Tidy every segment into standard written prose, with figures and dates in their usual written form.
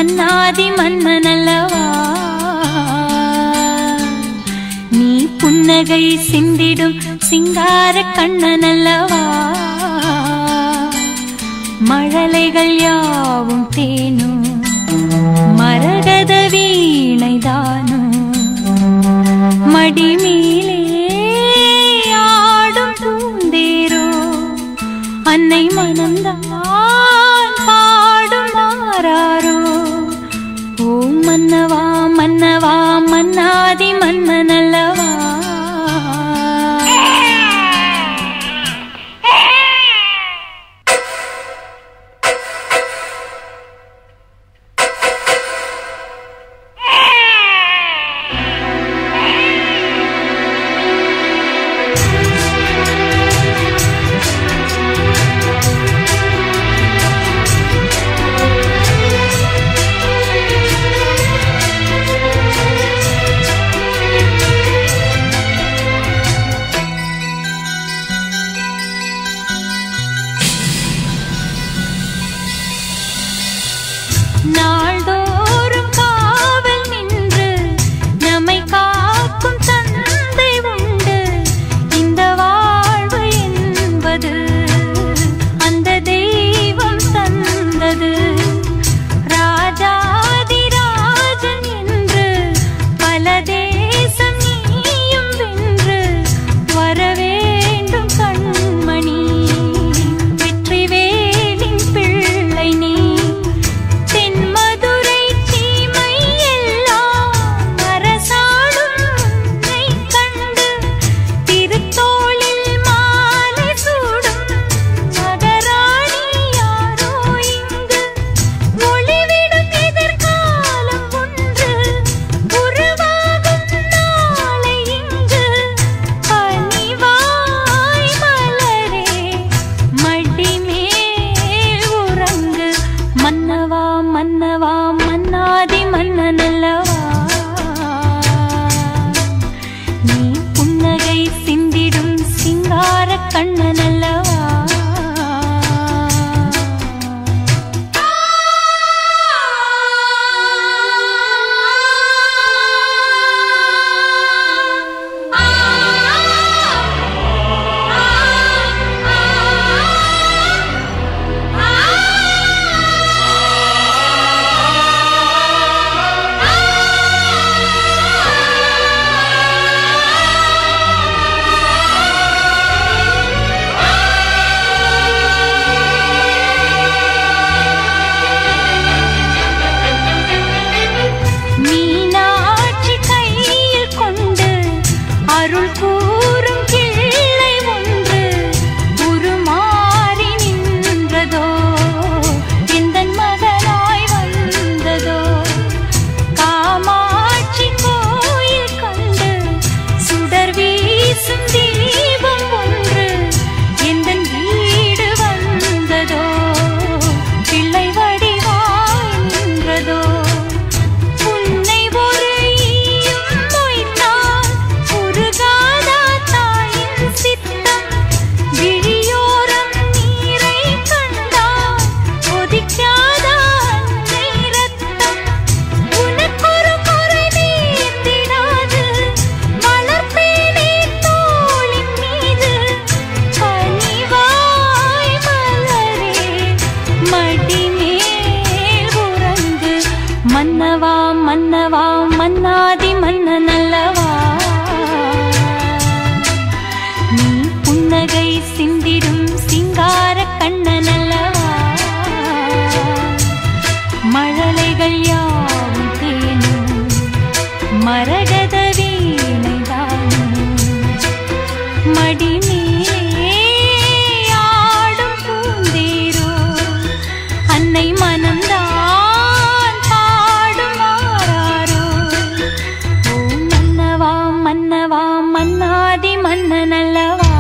மன்னாதி மன்னனல்லவா நீ புன்னகை சிந்திடும் சிங்கார கண்ணனல்லவா மழலைகள் யாவும் தேனும் மரகத வீணைதானும் மடிமேலே ஆடும் பூந்தேரோ அன்னை மனம்தான் பாடும் மாறாரோ ஓ மன்னவா மன்னவா மன்னாதி மன்னனல்லவா நாள்தோறும் காவல் நின்று நம்மை காக்கும் தந்தை உண்டு இந்த வாழ்வு என்பது அந்த தெய்வம் தந்தது ராஜாதி ராஜன் என்று பல தேசம் நீயும் வென்று வரவேண்டும் கண்மணி வெற்றி வேலின் பிள்ளை நீ மன்னவா மன்னாதி மன்னனல்லவா நீ புன்னகை சிந்திடும் சிங்கார கண்ணனல்லவா அருள் கூறும் கிள்ளை ஒன்று உருமாறி நின்றதோ எந்தன் மகனாய் வந்ததோ காமாட்சி கோயில் கண்டு சுடர் வீசும் தீபம் ஒன்று எந்தன் வீடு வந்ததோ பிள்ளை வடிவாய் நின்றதோ மன்னவா மன்னவா மன்னாதி மன்னனல்லவா நீ புன்னகை சிந்திடும் சிங்கார கண்ணனல்லவா மழலைகள் யாவும் தேனும் மரகத வீணைதானும் மடிமேலே ஆடும் பூந்தேரோ அன்னை மனம்தான் மன்னவா மன்னாதி மன்னனல்லவா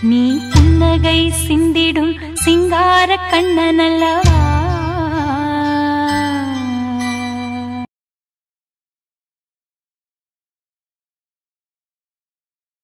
நீ புன்னகை சிந்திடும் சிங்கார கண்ணனல்லவா